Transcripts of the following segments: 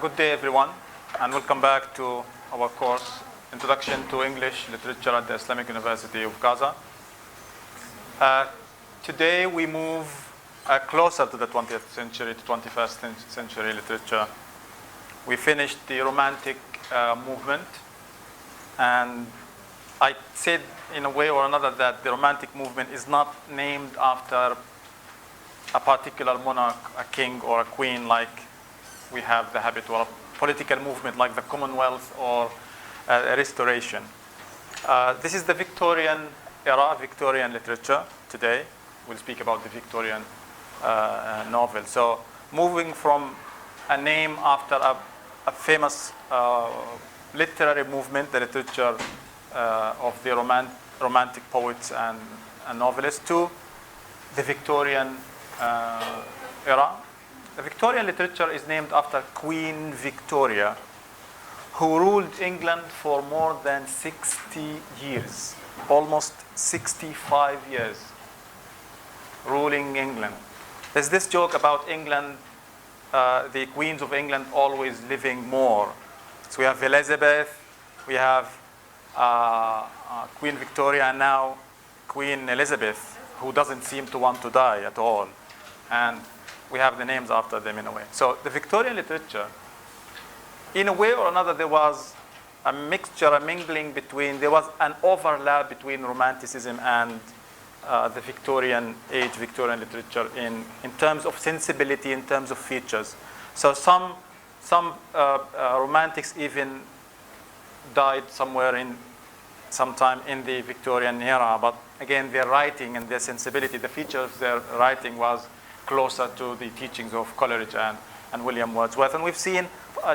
Good day, everyone, and welcome back to our course, Introduction to English Literature at the Islamic University of Gaza. Today we move closer to the 20th century, to 21st century literature. We finished the Romantic movement, and I said in a way or another that the Romantic movement is not named after a particular monarch, a king or a queen like we have the habit, or a political movement like the Commonwealth or a Restoration. This is the Victorian era, Victorian literature today. We'll speak about the Victorian novel. So moving from a name after a famous literary movement, the literature of the Romantic poets and novelists, to the Victorian era. The Victorian literature is named after Queen Victoria, who ruled England for more than 60 years, almost 65 years, ruling England. There's this joke about England, the queens of England always living more. So we have Elizabeth, we have Queen Victoria, and now Queen Elizabeth, who doesn't seem to want to die at all. And we have the names after them in a way. So the Victorian literature, in a way or another, there was a mixture, a mingling between, there was an overlap between Romanticism and the Victorian age, Victorian literature in terms of sensibility, in terms of features. So some Romantics even died sometime in the Victorian era, but again, their writing and their sensibility, the feature of their writing was closer to the teachings of Coleridge and William Wordsworth. And we've seen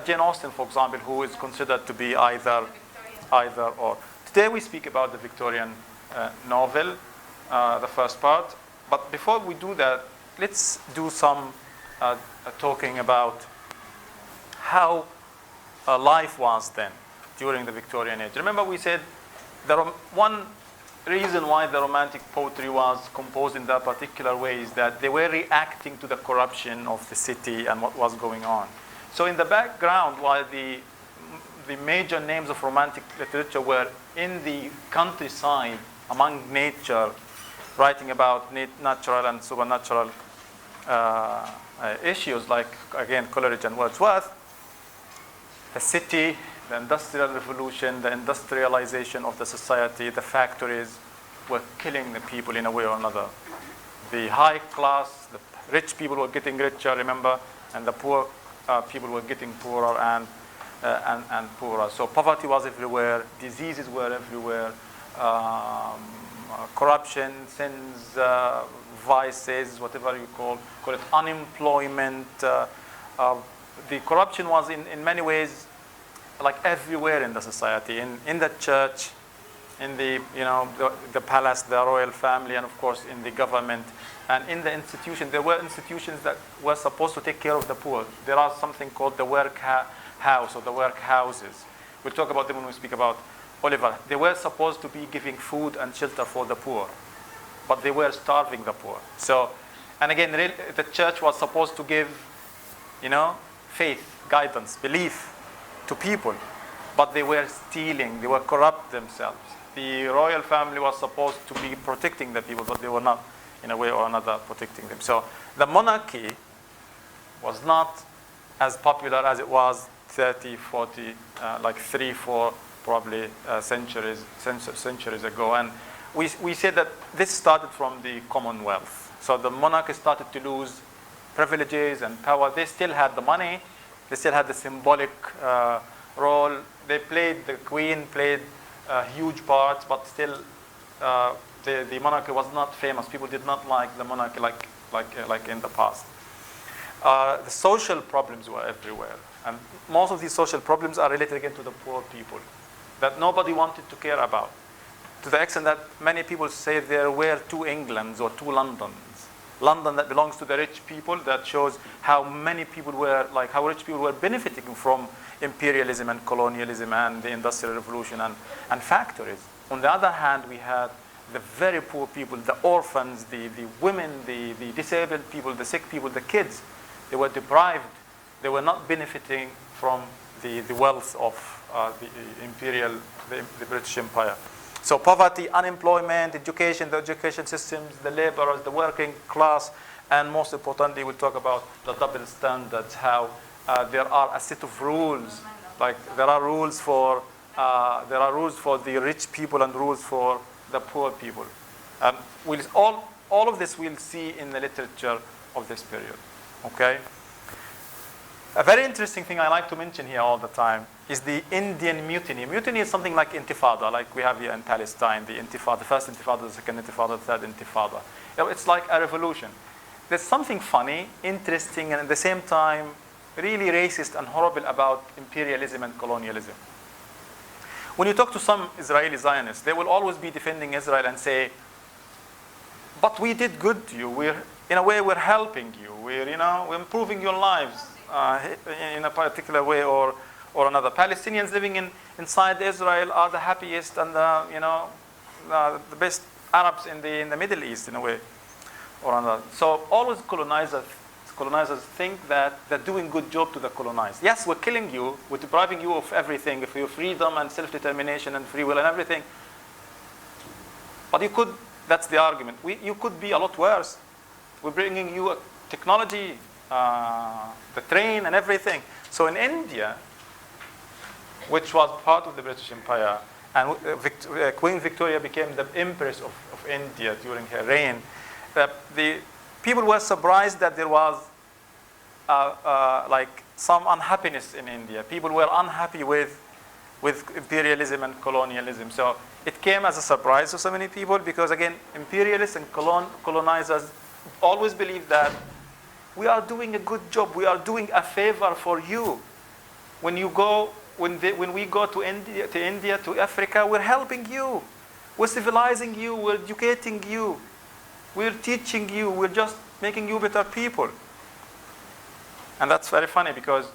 Jane Austen, for example, who is considered to be either or. Today we speak about the Victorian novel, the first part. But before we do that, let's do some talking about how life was then during the Victorian age. Remember, we said one reason why the Romantic poetry was composed in that particular way is that they were reacting to the corruption of the city and what was going on. So in the background, while the major names of Romantic literature were in the countryside, among nature, writing about natural and supernatural issues like, again, Coleridge and Wordsworth, the city, the Industrial Revolution, the industrialization of the society, the factories were killing the people in a way or another. The high class, the rich people were getting richer, remember, and the poor people were getting poorer and poorer. So poverty was everywhere, diseases were everywhere, corruption, sins, vices, whatever you call it, unemployment. The corruption was in many ways like everywhere in the society, in the church, in the palace, the royal family, and of course in the government, and in the institution. There were institutions that were supposed to take care of the poor. There are something called the work house or the work houses. We'll talk about them when we speak about Oliver. They were supposed to be giving food and shelter for the poor, but they were starving the poor. So, and again, the church was supposed to give, faith, guidance, belief to people, but they were stealing, they were corrupt themselves. The royal family was supposed to be protecting the people, but they were not, in a way or another, protecting them. So the monarchy was not as popular as it was 30, 40, like 3, 4 probably centuries ago. And we said that this started from the Commonwealth. So the monarchy started to lose privileges and power. They still had the money. They still had the symbolic role. The queen played huge parts, but still the monarchy was not famous. People did not like the monarchy like in the past. The social problems were everywhere. And most of these social problems are related again to the poor people that nobody wanted to care about. To the extent that many people say there were 2 Englands or 2 Londons. London that belongs to the rich people, that shows how rich people were benefiting from imperialism and colonialism and the Industrial Revolution and factories. On the other hand, we had the very poor people, the orphans, the women, the disabled people, the sick people, the kids. They were deprived. They were not benefiting from the wealth of the British Empire. So poverty, unemployment, education, the education systems, the laborers, the working class, and most importantly, we'll talk about the double standards, how there are a set of rules, like there are rules for the rich people and rules for the poor people. All of this we'll see in the literature of this period. Okay. A very interesting thing I like to mention here all the time is the Indian mutiny. Mutiny is something like intifada, like we have here in Palestine, the intifada, the first intifada, the second intifada, the third intifada. It's like a revolution. There's something funny, interesting, and at the same time really racist and horrible about imperialism and colonialism. When you talk to some Israeli Zionists, they will always be defending Israel and say, but we did good to you. In a way, we're helping you. We're improving your lives in a particular way or another. Palestinians living inside Israel are the happiest and the best Arabs in the Middle East in a way or another. So always colonizers think that they're doing good job to the colonized. Yes, we're killing you, we're depriving you of everything, of your freedom and self-determination and free will and everything. But that's the argument. You could be a lot worse. We're bringing you technology, the train and everything. So in India, which was part of the British Empire, and Queen Victoria became the Empress of India during her reign, the people were surprised that there was like some unhappiness in India. People were unhappy with imperialism and colonialism. So it came as a surprise to so many people because, again, imperialists and colonizers always believe that we are doing a good job. We are doing a favor for you. When we go to India, to Africa, we're helping you. We're civilizing you. We're educating you. We're teaching you. We're just making you better people. And that's very funny because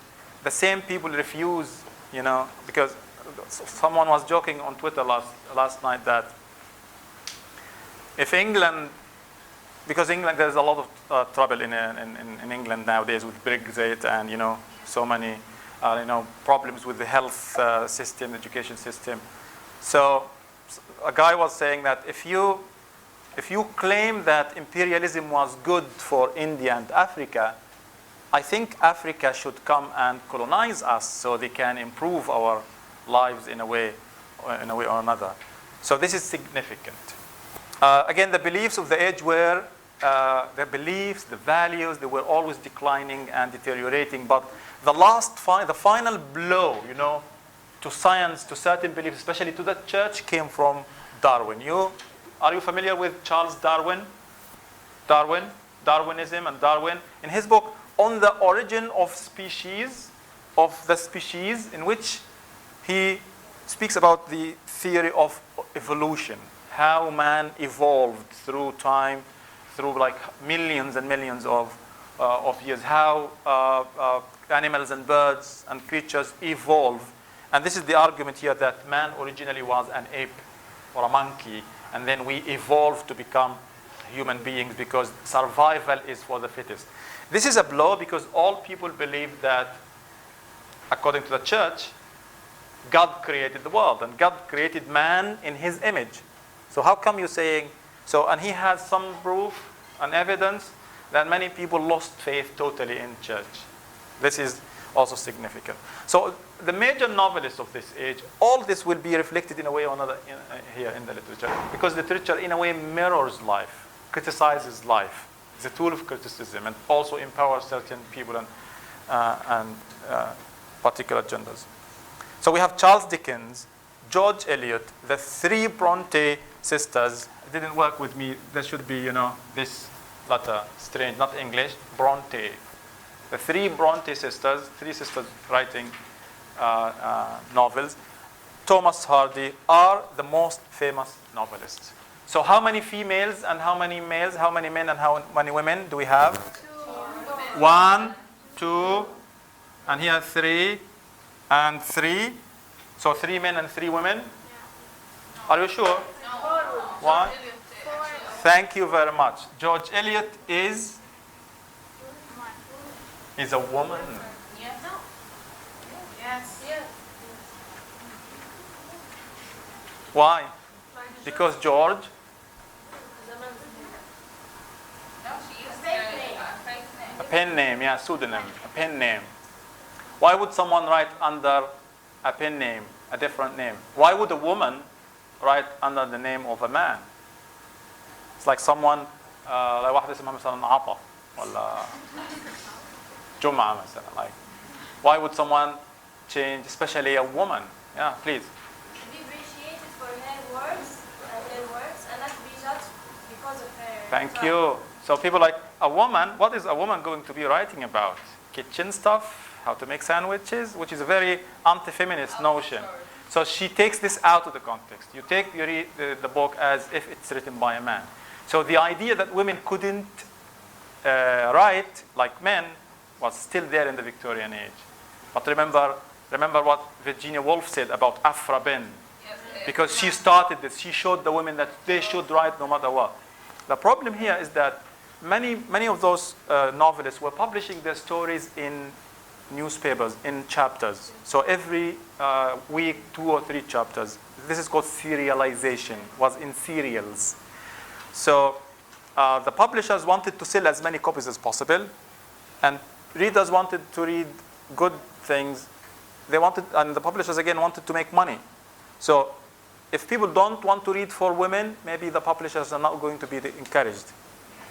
the same people refuse, because someone was joking on Twitter last night that if England, because England, there's a lot of trouble in England nowadays with Brexit and, so many, problems with the health system, education system. So a guy was saying that if you claim that imperialism was good for India and Africa, I think Africa should come and colonize us so they can improve our lives in a way or another. So this is significant. Again, the beliefs of the age were, the beliefs, the values, they were always declining and deteriorating. But the final blow, to science, to certain beliefs, especially to the church, came from Darwin. Are you familiar with Charles Darwin? Darwinism and Darwin. In his book, On the Origin of the Species, in which he speaks about the theory of evolution, how man evolved through time, through like millions and millions of years, how animals and birds and creatures evolve. And this is the argument here that man originally was an ape or a monkey, and then we evolved to become human beings because survival is for the fittest. This is a blow because all people believe that, according to the church, God created the world and God created man in his image. So how come you're saying so? And he has some proof and evidence that many people lost faith totally in church. This is also significant. So the major novelists of this age, all this will be reflected in a way or another here in the literature, because literature in a way mirrors life, criticizes life. It's a tool of criticism and also empowers certain people and particular genders. So we have Charles Dickens, George Eliot, the three Bronte sisters. It didn't work with me. There should be, this letter, strange, not English, Bronte. The three Bronte sisters, three sisters writing novels. Thomas Hardy are the most famous novelists. So how many females and how many males, how many men and how many women do we have? 2. 1, 2, and here 3, and 3. So 3 men and 3 women? Yeah. Are you sure? No. 1. Thank you very much. George Eliot is a woman. Yes. Yes. Why? Because George. No, she used a fake name. A pen name, yeah, pseudonym, a pen name. Why would someone write under a pen name, a different name? Why would a woman write under the name of a man? It's like someone like واحدة اسمها مثلا عطا ولا جمعة مثلا. Like, why would someone change, especially a woman? Yeah, please. To be appreciated for her works and not to be judged because of her. Thank tribe. you. So people like a woman, what is a woman going to be writing about? Kitchen stuff, how to make sandwiches, which is a very anti-feminist notion. So she takes this out of the context. You read the book as if it's written by a man. So the idea that women couldn't write like men was still there in the Victorian age. But remember what Virginia Woolf said about Afra Ben. Because she started this, she showed the women that they should write no matter what. The problem here is that many of those novelists were publishing their stories in newspapers, in chapters. So every week, 2 or 3 chapters. This is called serialization, was in serials. So the publishers wanted to sell as many copies as possible, and readers wanted to read good things. And the publishers again wanted to make money. So if people don't want to read for women, maybe the publishers are not going to be encouraged.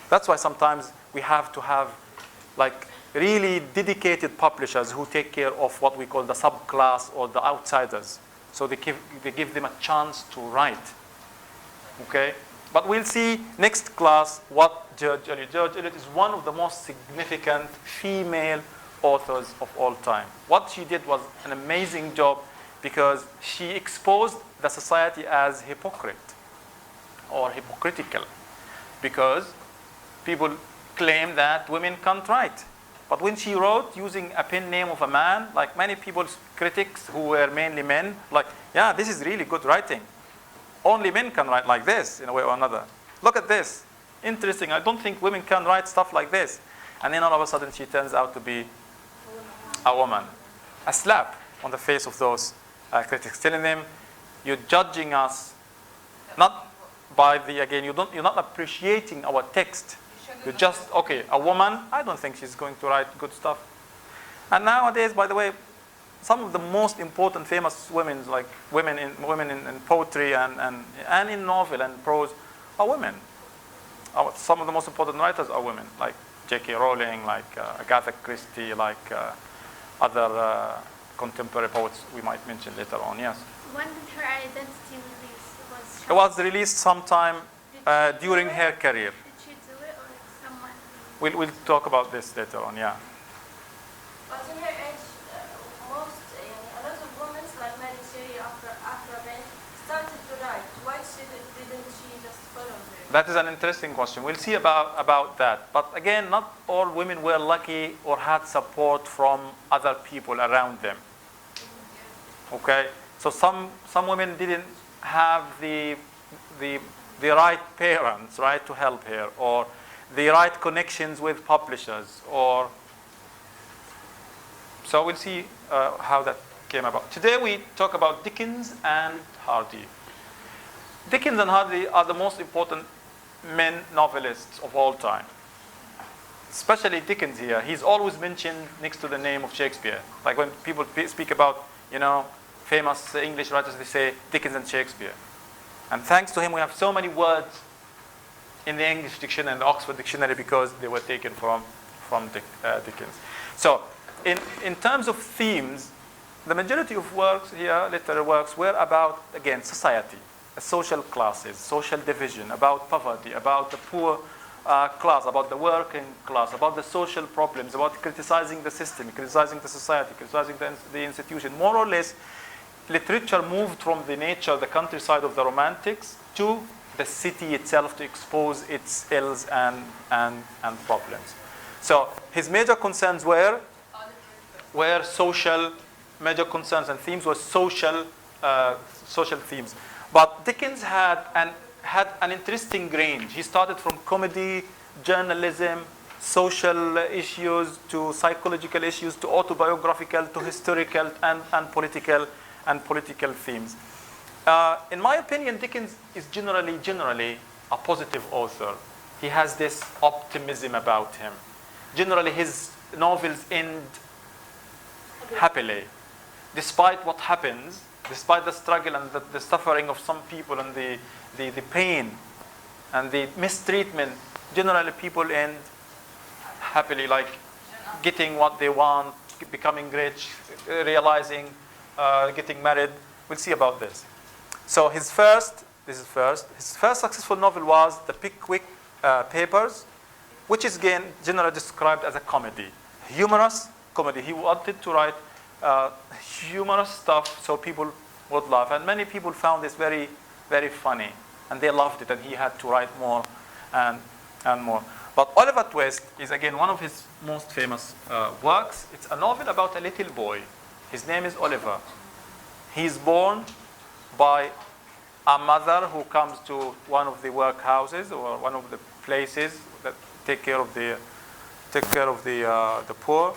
That's why sometimes we have to have like really dedicated publishers who take care of what we call the subclass or the outsiders. So they give them a chance to write. Okay? But we'll see next class what George Eliot. George Eliot is one of the most significant female authors of all time. What she did was an amazing job because she exposed the society as hypocrite or hypocritical, because people claim that women can't write. But when she wrote using a pen name of a man, like many people's critics who were mainly men, like, yeah, this is really good writing. Only men can write like this in a way or another. Look at this. Interesting. I don't think women can write stuff like this. And then all of a sudden she turns out to be a woman. A slap on the face of those critics, telling them, you're judging us not by you're not appreciating our text. You're just, okay, a woman, I don't think she's going to write good stuff. And nowadays, by the way, some of the most important famous women, like women in poetry and in novel and prose, are women. Some of the most important writers are women, like J.K. Rowling, like Agatha Christie, like other contemporary poets we might mention later on. Yes. When did her identity release? It was released sometime during her career. Did she do it or someone? We'll talk about this later on. Yeah. But in her age, a lot of women like Mary Shelley after Ben started to write. Why didn't she just follow her? That is an interesting question. We'll see about that. But again, not all women were lucky or had support from other people around them. Okay, so some women didn't have the right parents, right, to help her, or the right connections with publishers, or so we'll see how that came about. Today we talk about Dickens and Hardy. Dickens and Hardy are the most important men novelists of all time. Especially Dickens here. He's always mentioned next to the name of Shakespeare. Like when people speak about, famous English writers, they say Dickens and Shakespeare. And thanks to him, we have so many words in the English dictionary and the Oxford Dictionary because they were taken from Dickens. So in terms of themes, the majority of works here, literary works, were about, again, society, social classes, social division, about poverty, about the poor class, about the working class, about the social problems, about criticizing the system, criticizing the society, criticizing the institution. More or less, literature moved from the countryside of the Romantics to the city itself to expose its ills and problems. So his major concerns were social, major concerns and themes were social themes. But Dickens had an interesting range. He started from comedy, journalism, social issues to psychological issues to autobiographical to historical and political themes. In my opinion, Dickens is generally a positive author. He has this optimism about him. Generally, his novels end happily, despite what happens, despite the struggle and the suffering of some people and the pain and the mistreatment. Generally, people end happily, like getting what they want, becoming rich, realizing, getting married. We'll see about this. So his first successful novel was The Pickwick Papers, which is again generally described as a comedy, humorous comedy. He wanted to write humorous stuff so people would laugh, and many people found this very, very funny, and they loved it, and he had to write more and more. But Oliver Twist is again one of his most famous works. It's a novel about a little boy. His name is Oliver. He's born by a mother who comes to one of the workhouses or one of the places that take care of the poor.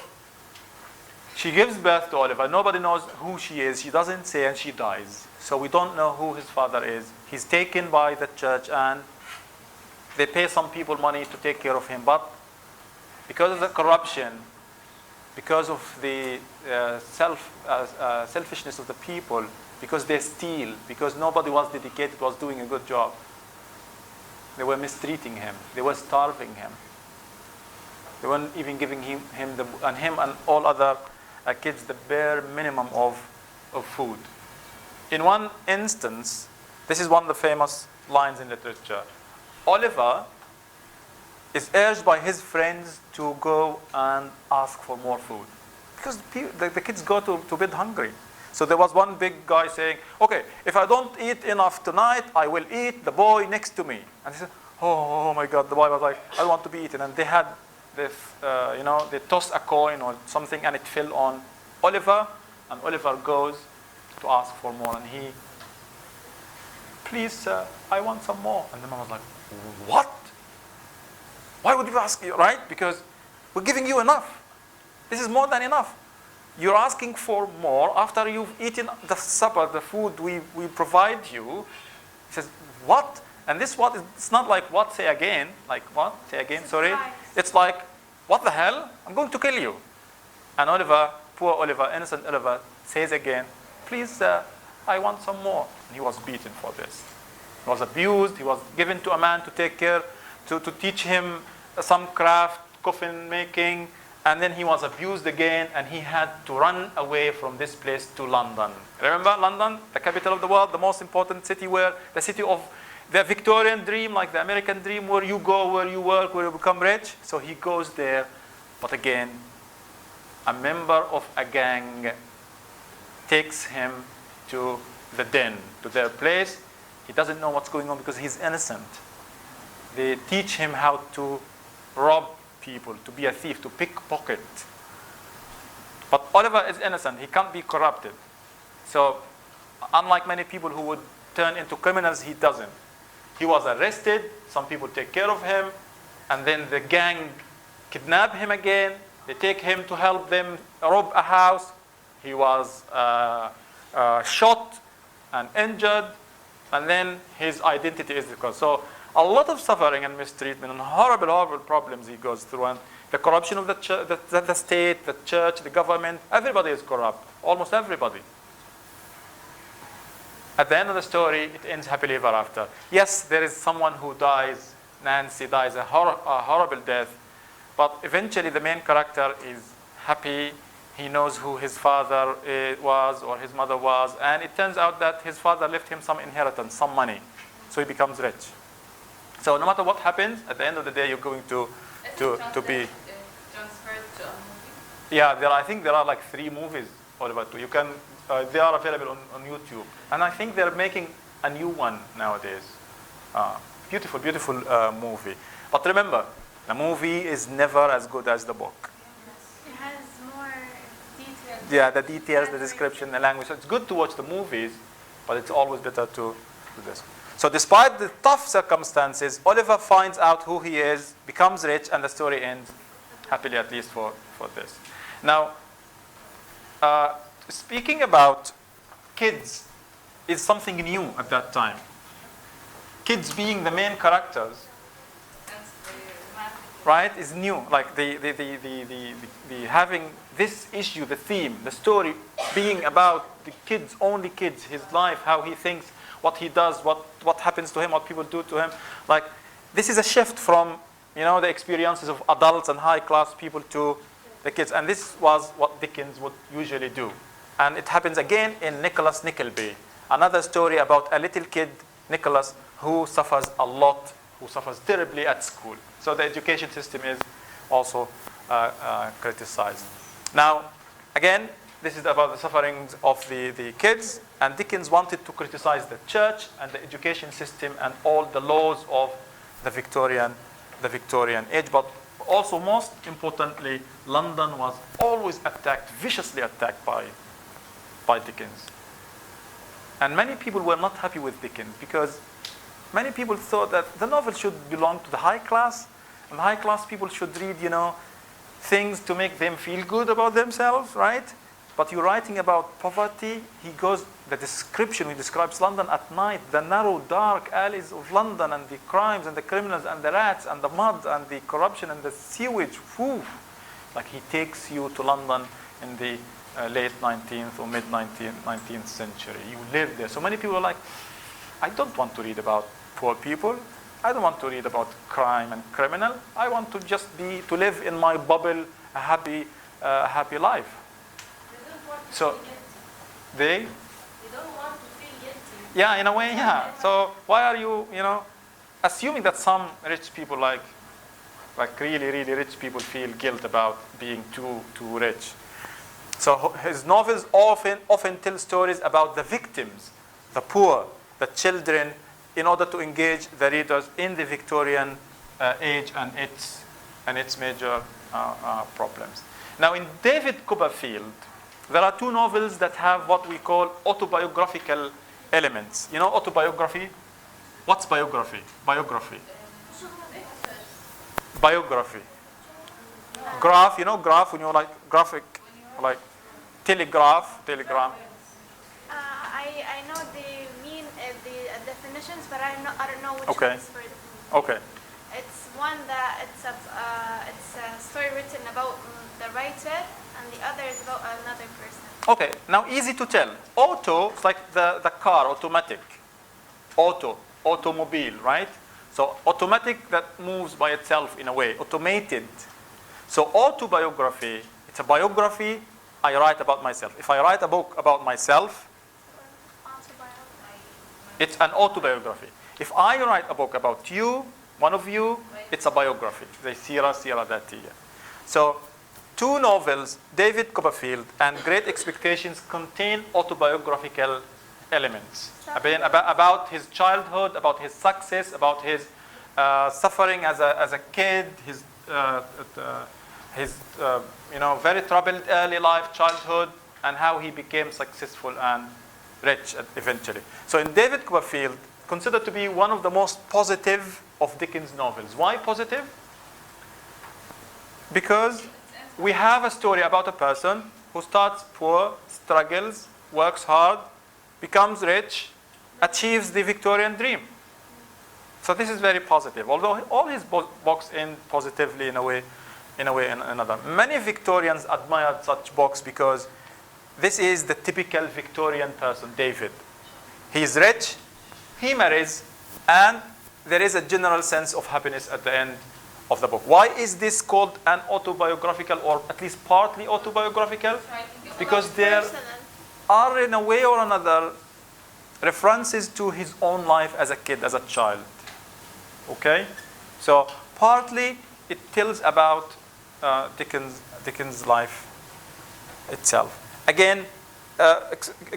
She gives birth to Oliver. Nobody knows who she is. She doesn't say, and she dies. So we don't know who his father is. He's taken by the church, and they pay some people money to take care of him. But because of the corruption, because of the selfishness of the people, because they steal, because nobody was dedicated, was doing a good job, they were mistreating him. They were starving him. They weren't even giving him and all other kids the bare minimum of food. In one instance, this is one of the famous lines in literature. Oliver is urged by his friends to go and ask for more food because the kids go to bed hungry. So there was one big guy saying, okay, if I don't eat enough tonight, I will eat the boy next to me. And he said, oh my God, the boy was like, I want to be eaten. And they had this, they tossed a coin or something, and it fell on Oliver, and Oliver goes to ask for more, and he, please, sir, I want some more. And the man was like, what? Why would you ask, right? Because we're giving you enough. This is more than enough. You're asking for more after you've eaten the supper, the food we provide you. He says, what? And this what, it's not like what, say again. Like what? Say again, sorry. It's like, what the hell? I'm going to kill you. And Oliver, poor Oliver, innocent Oliver, says again, please, I want some more. And he was beaten for this. He was abused. He was given to a man to take care, to teach him some craft, coffin making. And then he was abused again, and he had to run away from this place to London. Remember London, the capital of the world, the most important city, where the city of the Victorian dream, like the American dream, where you go, where you work, where you become rich. So he goes there, but again, a member of a gang takes him to the den, to their place. He doesn't know what's going on because he's innocent. They teach him how to rob people, to be a thief, to pickpocket. But Oliver is innocent. He can't be corrupted. So unlike many people who would turn into criminals, he doesn't. He was arrested. Some people take care of him. And then the gang kidnap him again. They take him to help them rob a house. He was shot and injured. And then his identity is because. So a lot of suffering and mistreatment and horrible, horrible problems he goes through. And the corruption of the state, the church, the government, everybody is corrupt. Almost everybody. At the end of the story, it ends happily ever after. Yes, there is someone who dies. Nancy dies a horrible death. But eventually the main character is happy. He knows who his father was or his mother was. And it turns out that his father left him some inheritance, some money. So he becomes rich. So no matter what happens, at the end of the day, you're going to be transferred to a movie. Yeah, I think there are like 3 movies Oliver Twist. You can they are available on YouTube, and I think they're making a new one nowadays. Beautiful, beautiful movie. But remember, the movie is never as good as the book. It has more details. Yeah, the details, the description, the language. So it's good to watch the movies, but it's always better to do this. So despite the tough circumstances, Oliver finds out who he is, becomes rich, and the story ends happily, at least for this. Now, speaking about kids is something new at that time. Kids being the main characters, right, is new. Like the having this issue, the theme, the story being about the kids, only kids, his life, how he thinks, what he does, what happens to him, what people do to him. Like, this is a shift from, the experiences of adults and high-class people to the kids. And this was what Dickens would usually do. And it happens again in Nicholas Nickleby, another story about a little kid, Nicholas, who suffers a lot, who suffers terribly at school. So the education system is also criticized. Now, again, this is about the sufferings of the kids, and Dickens wanted to criticize the church and the education system and all the laws of the Victorian age. But also, most importantly, London was always attacked, viciously attacked by Dickens. And many people were not happy with Dickens because many people thought that the novel should belong to the high class, and high class people should read, things to make them feel good about themselves, right? But you're writing about poverty. The description, he describes London at night, the narrow, dark alleys of London, and the crimes and the criminals and the rats and the mud and the corruption and the sewage. Whew. Like, he takes you to London in the late 19th or mid-19th century. You live there. So many people are like, I don't want to read about poor people. I don't want to read about crime and criminal. I want to just to live in my bubble, a happy life. So they don't want to feel guilty. Yeah, in a way, yeah. So why are you, assuming that some rich people, like really, really rich people, feel guilt about being too rich? So his novels often tell stories about the victims, the poor, the children, in order to engage the readers in the Victorian age and its major problems. Now, in David Copperfield, there are two novels that have what we call autobiographical elements. Autobiography? What's biography? Biography. Graph, graph when you're like graphic, like telegram. I know the definitions, but I don't know which Okay. one's for the Okay. It's one that it's a story written about the writer, and the other is about another person. Okay, now easy to tell. Auto is like the car, automatic. Automobile, right? So automatic, that moves by itself in a way, automated. So autobiography, it's a biography I write about myself. If I write a book about myself, it's an autobiography. If I write a book about you, one of you, it's a biography. The Sira Dhatiya. So two novels, David Copperfield and Great Expectations, contain autobiographical elements about his childhood, about his success, about his suffering as a kid, his very troubled early life, childhood, and how he became successful and rich eventually. So in David Copperfield, considered to be one of the most positive of Dickens' novels. Why positive? Because we have a story about a person who starts poor, struggles, works hard, becomes rich, achieves the Victorian dream. So this is very positive. Although all his books end positively in a way and another. Many Victorians admired such books because this is the typical Victorian person, David. He is rich, he marries, and there is a general sense of happiness at the end of the book. Why is this called an autobiographical, or at least partly autobiographical? Because there are, in a way or another, references to his own life as a kid, as a child. Okay? So partly it tells about Dickens' life itself. Again,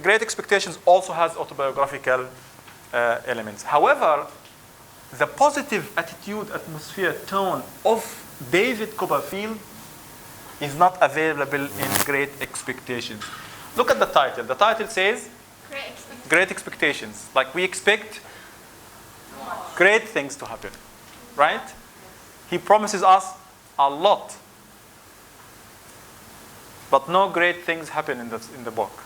Great Expectations also has autobiographical elements. However, the positive attitude, atmosphere, tone of David Copperfield is not available in Great Expectations. Look at the title. The title says Great Expectations. Like, we expect great things to happen, right? He promises us a lot, but no great things happen in the book.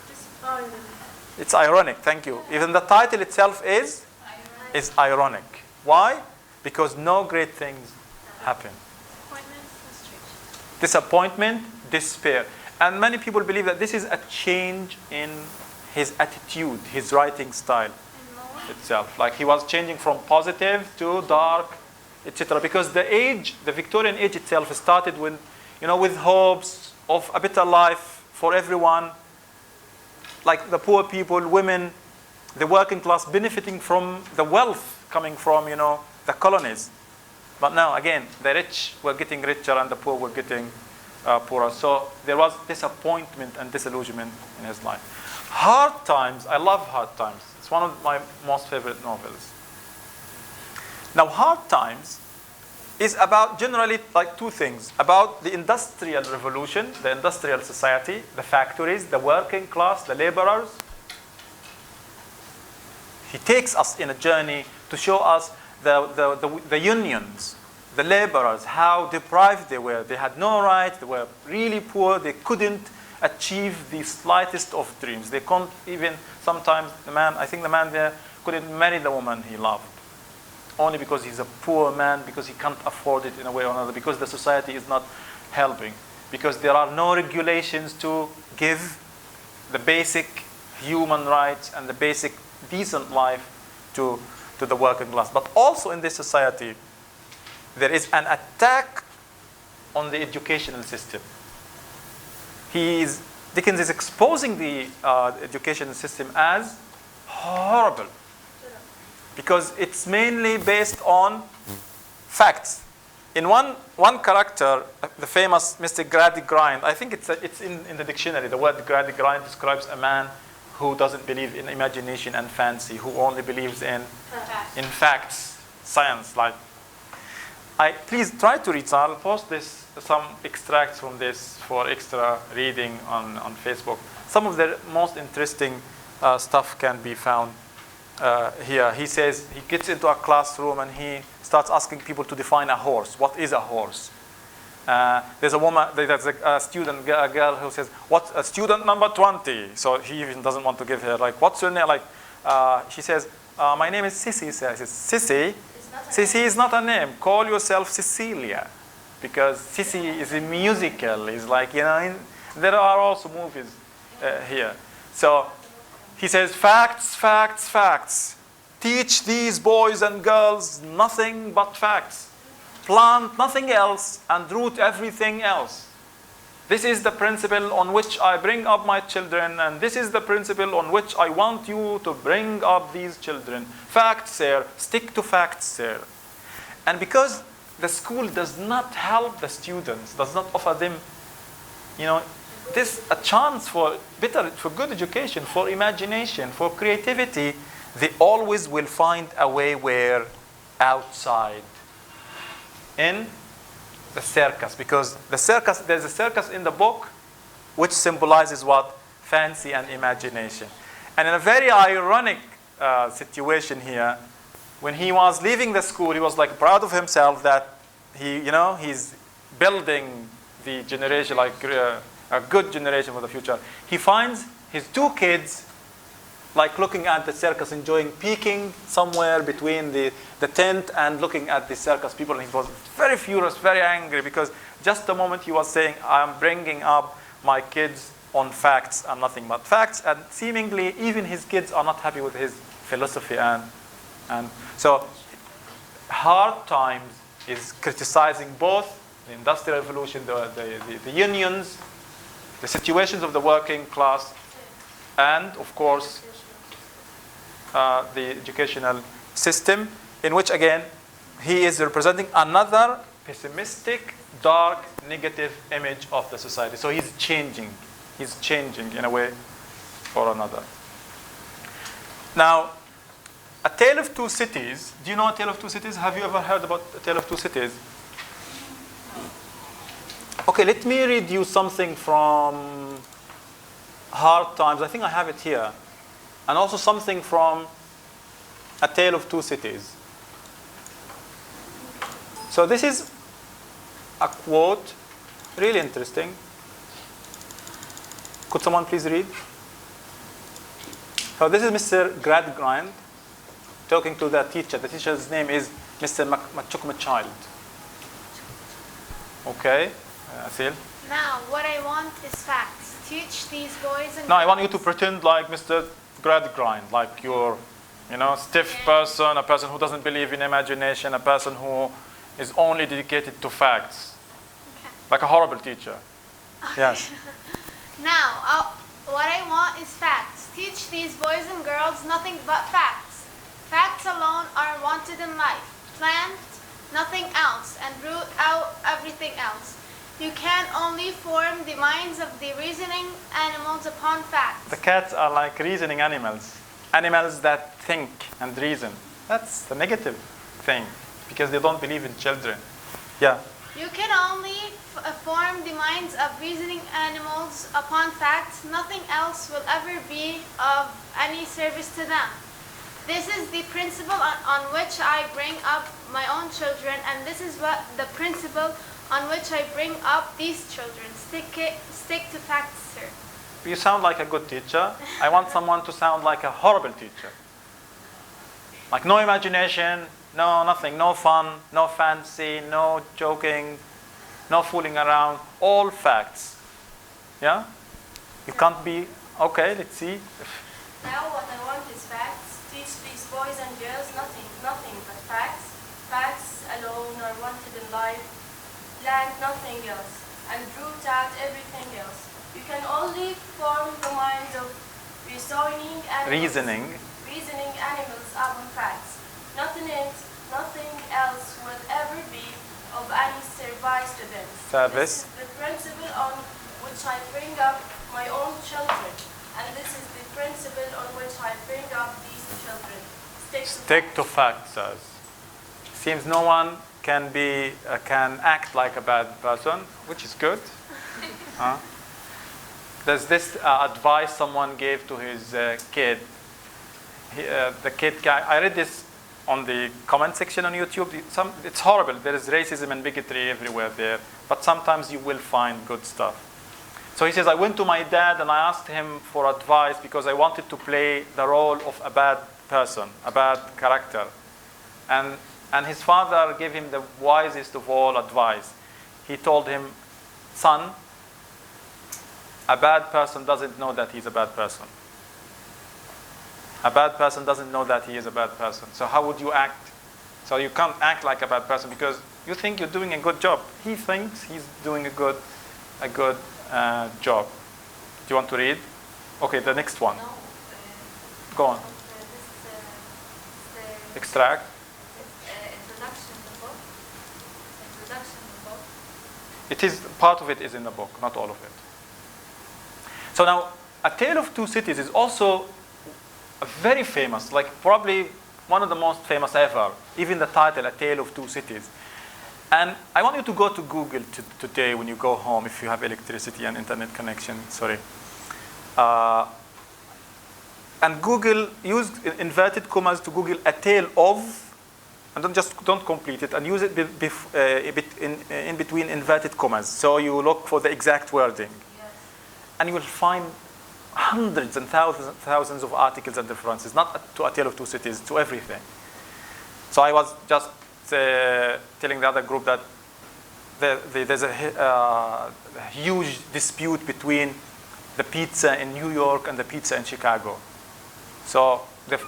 It's ironic. Thank you. Even the title itself is ironic. Why? Because no great things happen. Disappointment, despair. And many people believe that this is a change in his attitude, his writing style itself. Like he was changing from positive to dark, etc. Because the age, the Victorian age itself started with, with hopes of a better life for everyone. Like the poor people, women, the working class benefiting from the wealth coming from, the colonies. But now, again, the rich were getting richer and the poor were getting poorer. So there was disappointment and disillusionment in his life. Hard Times, I love Hard Times. It's one of my most favorite novels. Now, Hard Times is about generally like two things. About the industrial revolution, the industrial society, the factories, the working class, the laborers. He takes us in a journey to show us the unions, the laborers, how deprived they were. They had no rights. They were really poor. They couldn't achieve the slightest of dreams. They can't even, sometimes I think the man there couldn't marry the woman he loved. Only because he's a poor man, because he can't afford it in a way or another, because the society is not helping, because there are no regulations to give the basic human rights and the basic decent life to the working class. But also in this society, there is an attack on the educational system. Dickens is exposing the education system as horrible, because it's mainly based on facts. In one character, the famous Mr. Gradgrind, I think it's in the dictionary. The word Gradgrind describes a man who doesn't believe in imagination and fancy, who only believes in facts, science. Please try to read. So I'll post some extracts from this for extra reading on Facebook. Some of the most interesting stuff can be found here. He says he gets into a classroom and he starts asking people to define a horse. What is a horse? There's a student, a girl who says, "What's a student number 20?" So he even doesn't want to give her, what's your name? She says, "My name is Sissy." He says, "Sissy? Sissy is not a name. Call yourself Cecilia." Because Sissy is a musical. It's there are also movies here. So he says, "Facts, facts, facts. Teach these boys and girls nothing but facts. Plant nothing else and root everything else. This is the principle on which I bring up my children, and this is the principle on which I want you to bring up these children. Facts, sir. Stick to facts, sir." And because the school does not help the students, does not offer them, a chance for good education, for imagination, for creativity, they always will find a way where outside. In the circus, because there's a circus in the book which symbolizes what? Fancy and imagination. And in a very ironic situation here, when he was leaving the school, he was proud of himself that he's building the generation, a good generation for the future. He finds his two kids looking at the circus, peeking somewhere between the tent and looking at the circus people. And he was very furious, very angry, because just the moment he was saying, "I'm bringing up my kids on facts and nothing but facts," and seemingly even his kids are not happy with his philosophy. And so Hard Times is criticizing both the Industrial Revolution, the unions, the situations of the working class, and of course the educational system, in which again he is representing another pessimistic, dark, negative image of the society. So he's changing in a way or another. Now, A Tale of Two Cities. Do you know A Tale of Two Cities? Have you ever heard about A Tale of Two Cities? Okay, let me read you something from Hard Times. I think I have it here. And also something from A Tale of Two Cities. So this is a quote, really interesting. Could someone please read? So this is Mr. Gradgrind talking to the teacher. The teacher's name is Mr. Machukmachild. Okay, Asil? Now, what I want is facts. Teach these boys and Now I want you to pretend like Mr. Gradgrind, like you're, stiff person, a person who doesn't believe in imagination, a person who is only dedicated to facts. Okay. Like a horrible teacher. Yes. Now, what I want is facts. Teach these boys and girls nothing but facts. Facts alone are wanted in life. Plant nothing else and root out everything else. You can only form the minds of the reasoning animals upon facts. The cats are like reasoning animals. Animals that think and reason. That's the negative thing, because they don't believe in children. Yeah. You can only form the minds of reasoning animals upon facts. Nothing else will ever be of any service to them. This is the principle on which I bring up my own children, and this is what the principle on which I bring up these children. Stick to facts, sir. You sound like a good teacher. I want someone to sound like a horrible teacher. Like no imagination, no nothing, no fun, no fancy, no joking, no fooling around, all facts. Yeah? You can't be, okay, let's see. Now what I want is facts. Teach these boys and girls nothing but facts. Facts alone are wanted in life. Plant nothing else, and root out everything else. You can only form the minds of reasoning animals upon facts. Nothing else will ever be of any service to them. Service. This is the principle on which I bring up my own children, and this is the principle on which I bring up these children. Stick to facts, says. Seems no one can act like a bad person, which is good. There's this advice someone gave to his kid. The kid guy, I read this on the comment section on YouTube. It's horrible. There is racism and bigotry everywhere there, but sometimes you will find good stuff. So he says, I went to my dad and I asked him for advice because I wanted to play the role of a bad person, a bad character. And his father gave him the wisest of all advice. He told him, son, a bad person doesn't know that he's a bad person. A bad person doesn't know that he is a bad person. So how would you act? So you can't act like a bad person because you think you're doing a good job. He thinks he's doing a good job. Do you want to read? Okay, the next one. No, Go on. Extract. Introduction to the book. It is, part of it is in the book, not all of it. So now, A Tale of Two Cities is also very famous, like probably one of the most famous ever. Even the title, A Tale of Two Cities. And I want you to go to Google today when you go home, if you have electricity and internet connection, sorry. And Google, use inverted commas to Google A Tale of, and don't complete it, and use it in between inverted commas. So you look for the exact wording. Yes. And you will find hundreds and thousands of articles and references, not to A Tale of Two Cities, to everything. So I was just telling the other group that there's a huge dispute between the pizza in New York and the pizza in Chicago. So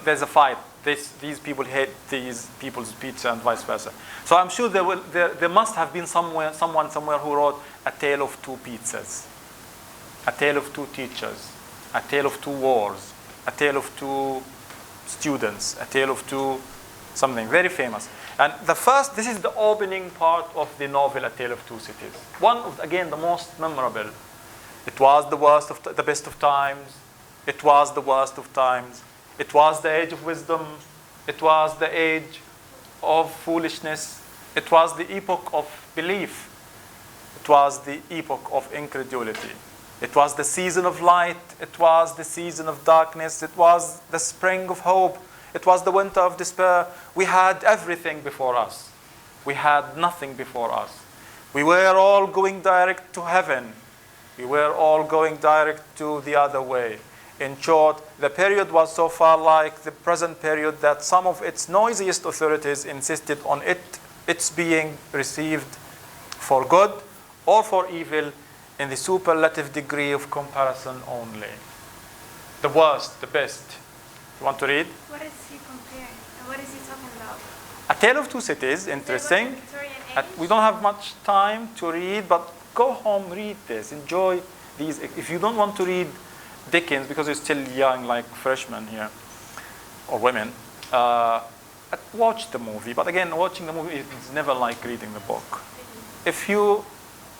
there's a fight. These people hate these people's pizza and vice versa. So I'm sure there must have been someone somewhere who wrote A Tale of Two Pizzas, A Tale of Two Teachers, A Tale of Two Wars, A Tale of Two Students, A Tale of Two something very famous. And this is the opening part of the novel A Tale of Two Cities. One of, again, the most memorable. It was the best of times. It was the worst of times. It was the age of wisdom. It was the age of foolishness. It was the epoch of belief. It was the epoch of incredulity. It was the season of light. It was the season of darkness. It was the spring of hope. It was the winter of despair. We had everything before us. We had nothing before us. We were all going direct to heaven. We were all going direct to the other way. In short, the period was so far like the present period that some of its noisiest authorities insisted on its being received for good or for evil in the superlative degree of comparison only. The worst, the best. You want to read? What is he comparing? And what is he talking about? A Tale of Two Cities, interesting. Is it Victorian age? We don't have much time to read, but go home, read this, enjoy these. If you don't want to read Dickens because you're still young, like freshmen here, or women, watch the movie. But again, watching the movie is never like reading the book. If you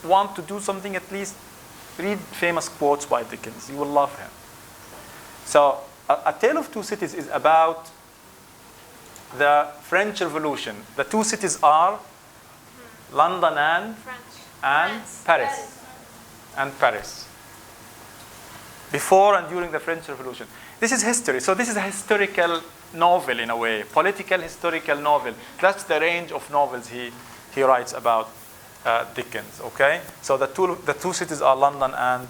want to do something, at least read famous quotes by Dickens. You will love him. So, A Tale of Two Cities is about the French Revolution. The two cities are London and French. Paris. Paris. And Paris. Before and during the French Revolution. This is history. So this is a historical novel in a way. Political historical novel. That's the range of novels he writes about Dickens. Okay? So the two cities are London and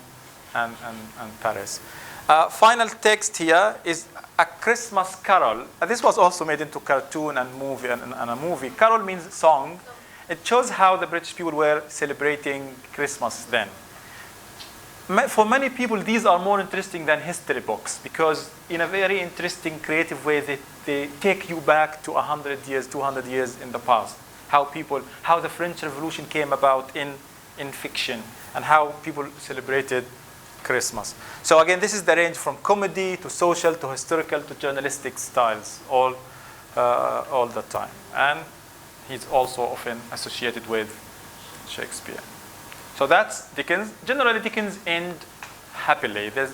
Paris. Final text here is A Christmas Carol. This was also made into cartoon and movie and a movie. Carol means song. It shows how the British people were celebrating Christmas then. For many people, these are more interesting than history books because in a very interesting, creative way, they take you back to 100 years, 200 years in the past. How the French Revolution came about in fiction and how people celebrated Christmas. So again, this is the range from comedy to social to historical to journalistic styles all the time. And he's also often associated with Shakespeare. So that's Dickens. Generally, Dickens end happily. There's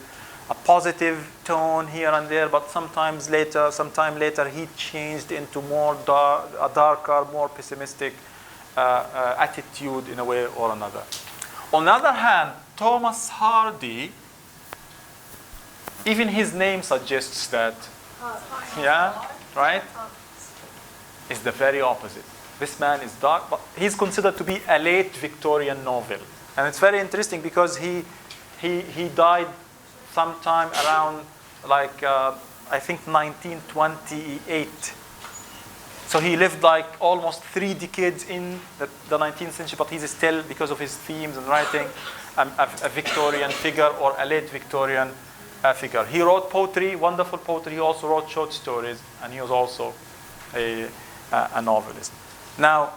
a positive tone here and there, but sometime later, he changed into a darker, more pessimistic attitude in a way or another. On the other hand, Thomas Hardy, even his name suggests that, yeah, right, is the very opposite. This man is dark, but he's considered to be a late Victorian novel. And it's very interesting because he died sometime around like, I think 1928. So he lived like almost 3 decades in the 19th century, but he's still, because of his themes and writing, a Victorian figure or a late Victorian figure. He wrote poetry, wonderful poetry. He also wrote short stories, and he was also a novelist. Now,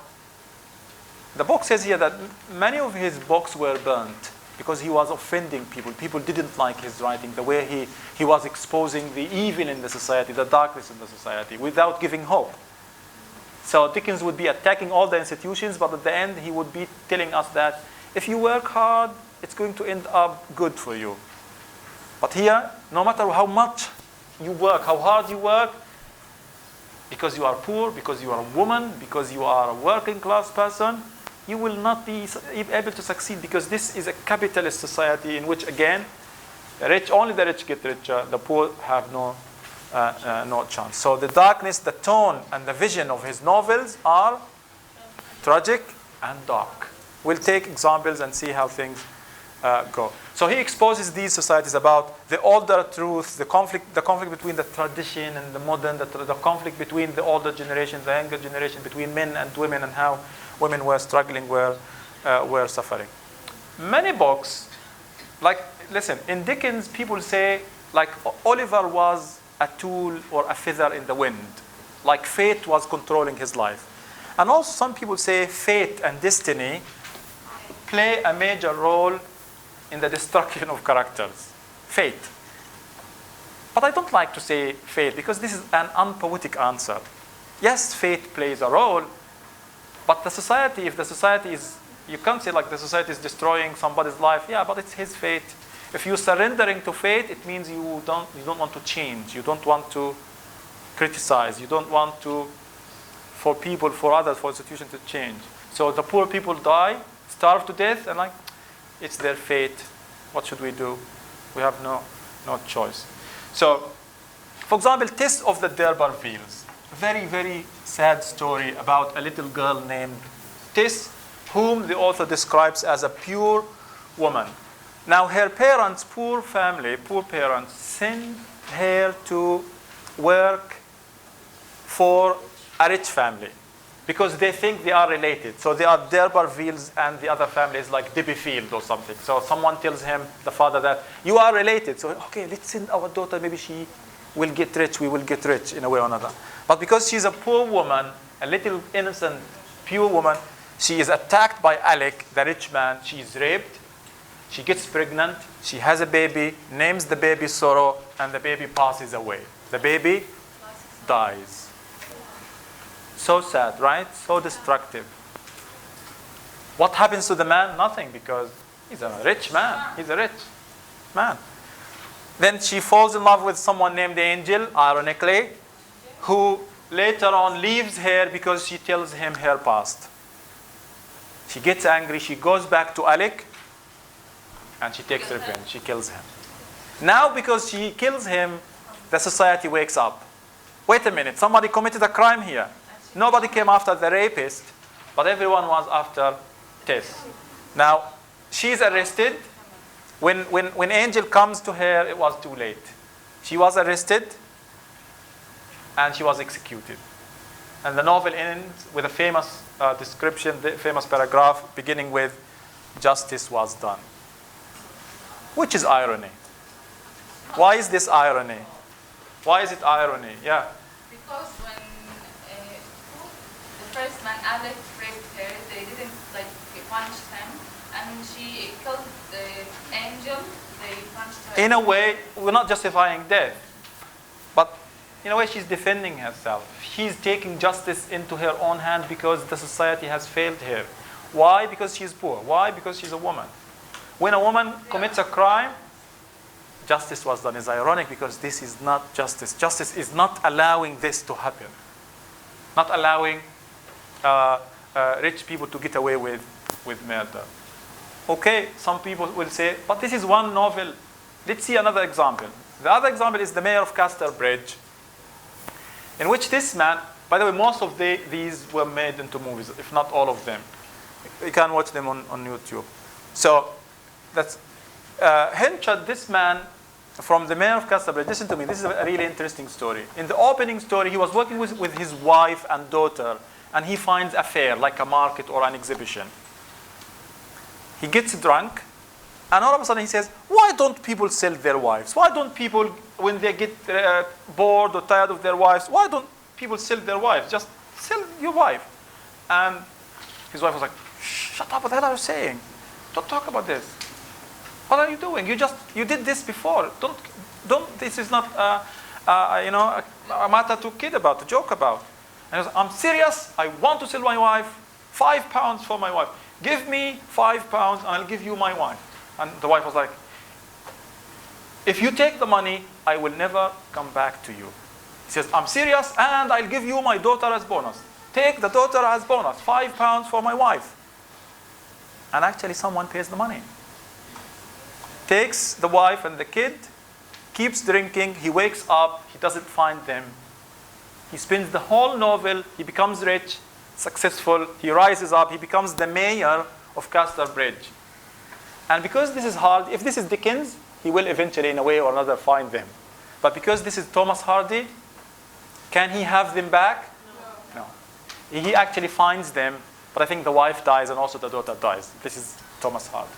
the book says here that many of his books were burnt because he was offending people. People didn't like his writing, the way he was exposing the evil in the society, the darkness in the society, without giving hope. So Dickens would be attacking all the institutions, but at the end he would be telling us that if you work hard, it's going to end up good for you. But here, no matter how much you work, how hard you work, because you are poor, because you are a woman, because you are a working class person, you will not be able to succeed because this is a capitalist society in which, again, only the rich get richer, the poor have no chance. So the darkness, the tone, and the vision of his novels are tragic and dark. We'll take examples and see how things go. So he exposes these societies about the older truth, the conflict between the tradition and the modern, the conflict between the older generation, the younger generation, between men and women, and how women were struggling, were suffering. Many books, listen, in Dickens, people say, Oliver was a tool or a feather in the wind, like fate was controlling his life. And also some people say fate and destiny play a major role in the destruction of characters. Fate. But I don't like to say fate because this is an unpoetic answer. Yes, fate plays a role, but the society, if the society is, you can't say the society is destroying somebody's life. Yeah, but it's his fate. If you're surrendering to fate, it means you don't want to change. You don't want to criticize. You don't want for others, for institutions to change. So the poor people die, starve to death, and it's their fate. What should we do? We have no choice. So, for example, Test of the D'Urbervilles. very, very sad story about a little girl named Tis, whom the author describes as a pure woman. Now, her parents, poor family, poor parents, sent her to work for a rich family because they think they are related. So they are D'Urbervilles and the other family is like Dibbyfield or something. So someone tells him, the father, that you are related. So, okay, let's send our daughter, maybe she will get rich, we will get rich in a way or another. But because she's a poor woman, a little innocent, pure woman, she is attacked by Alec, the rich man. She is raped. She gets pregnant. She has a baby, names the baby Sorrow, and the baby passes away. The baby dies. So sad, right? So destructive. What happens to the man? Nothing, because he's a rich man. He's a rich man. Then she falls in love with someone named Angel, ironically, who later on leaves her because she tells him her past. She gets angry. She goes back to Alec, and she takes revenge. She kills him. Now, because she kills him, the society wakes up. Wait a minute, somebody committed a crime here. Nobody came after the rapist, but everyone was after Tess. Now, she's arrested. When Angel comes to her, it was too late. She was arrested, and she was executed. And the novel ends with a famous description, the famous paragraph beginning with, "Justice was done." Which is irony. Why is this irony? Why is it irony? Yeah. Because when the first man, Alec, raped her, they didn't punish him, and she killed the angel. They punished her. In a way, we're not justifying death, but in a way, she's defending herself. She's taking justice into her own hand because the society has failed her. Why? Because she's poor. Why? Because she's a woman. When a woman commits a crime, justice was done. It's ironic because this is not justice. Justice is not allowing this to happen. Not allowing rich people to get away with murder. Okay, some people will say, but this is one novel. Let's see another example. The other example is The Mayor of Casterbridge, in which this man, by the way, most of these were made into movies, if not all of them. You can watch them on YouTube. So that's Henchard, this man from The Mayor of Casterbridge. Listen to me, this is a really interesting story. In the opening story, he was working with his wife and daughter, and he finds a fair, like a market or an exhibition. He gets drunk, and all of a sudden he says, why don't people sell their wives? Why don't people, when they get bored or tired of their wives, why don't people sell their wives? Just sell your wife. And his wife was like, shut up, what the hell are you saying? Don't talk about this. What are you doing? You did this before. Don't. This is not a matter to kid about, to joke about. And he was, I'm serious. I want to sell my wife. £5 for my wife. Give me £5 and I'll give you my wife. And the wife was like, if you take the money, I will never come back to you. He says, I'm serious and I'll give you my daughter as bonus. Take the daughter as bonus. £5 for my wife. And actually someone pays the money. Takes the wife and the kid, keeps drinking, he wakes up, he doesn't find them. He spends the whole novel, he becomes rich, successful, he rises up, he becomes the mayor of Casterbridge. And because this is hard, if this is Dickens, he will eventually in a way or another find them. But because this is Thomas Hardy, can he have them back? No. He actually finds them, but I think the wife dies and also the daughter dies. This is Thomas Hardy.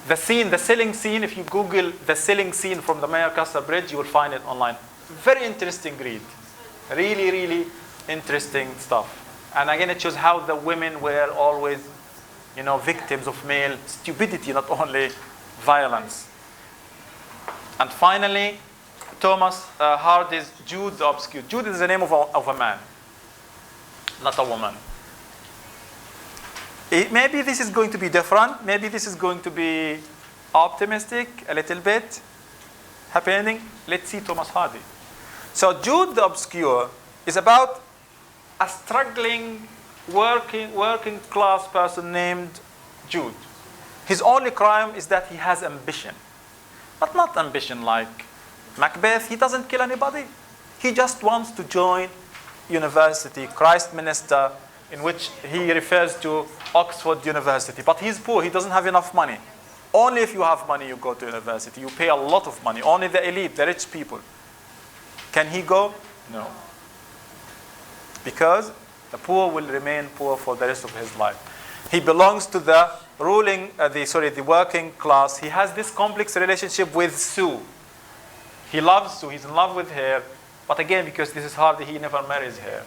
The scene, the selling scene, if you Google the selling scene from the Mayor of Casterbridge, you will find it online. Very interesting read. Really, really interesting stuff. And again, it shows how the women were always, victims of male stupidity, not only violence. And finally, Thomas Hardy's Jude the Obscure. Jude is the name of a man, not a woman. Maybe this is going to be different. Maybe this is going to be optimistic, a little bit. Happy ending. Let's see Thomas Hardy. So Jude the Obscure is about a struggling, working class person named Jude. His only crime is that he has ambition. But not ambition like Macbeth. He doesn't kill anybody. He just wants to join University, Christminster, in which he refers to Oxford University. But he's poor, he doesn't have enough money. Only if you have money you go to university. You pay a lot of money. Only the elite, the rich people. Can he go? No. Because the poor will remain poor for the rest of his life. He belongs to the the working class. He has this complex relationship with Sue. He loves Sue, he's in love with her. But again, because this is hard, he never marries her.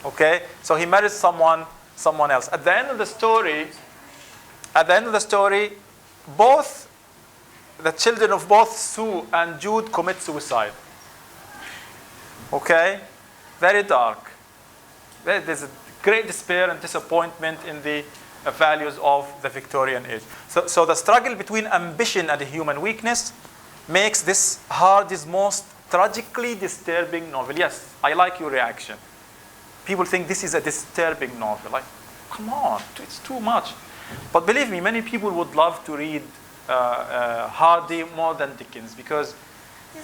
Okay? So he marries someone else. At the end of the story, both the children of both Sue and Jude commit suicide. Okay? Very dark. There's a great despair and disappointment in the values of the Victorian age. So the struggle between ambition and human weakness makes this Hardy's most tragically disturbing novel. Yes, I like your reaction. People think this is a disturbing novel. Like, come on, it's too much. But believe me, many people would love to read Hardy more than Dickens, because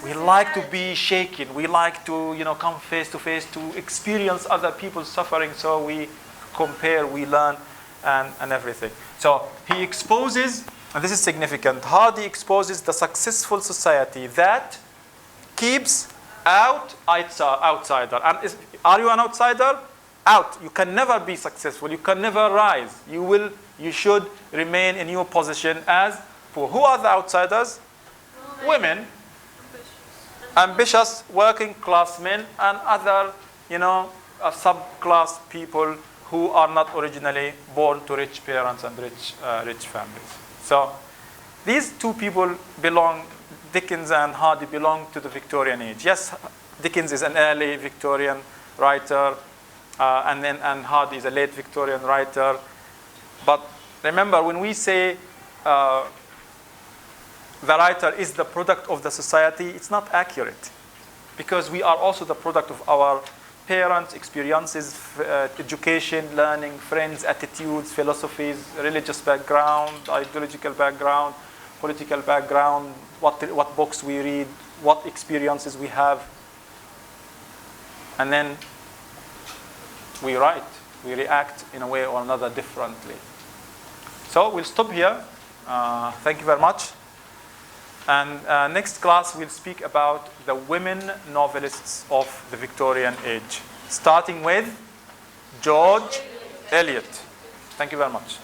we like to be shaken. We like to, come face to face to experience other people's suffering. So we compare, we learn, and everything. So he exposes, and this is significant, Hardy exposes the successful society that keeps outsider. And are you an outsider? Out. You can never be successful. You can never rise. You should remain in your position as poor. Who are the outsiders? Women. Ambitious working class men and other, subclass people who are not originally born to rich parents and rich families. So these two people Dickens and Hardy belong to the Victorian age. Yes, Dickens is an early Victorian writer, and Hardy is a late Victorian writer. But remember, when we say the writer is the product of the society, it's not accurate, because we are also the product of our parents' experiences, education, learning, friends, attitudes, philosophies, religious background, ideological background, political background, what books we read, what experiences we have. And then we write, we react in a way or another differently. So we'll stop here. Thank you very much. And next class we'll speak about the women novelists of the Victorian age, starting with George Eliot. Thank you very much.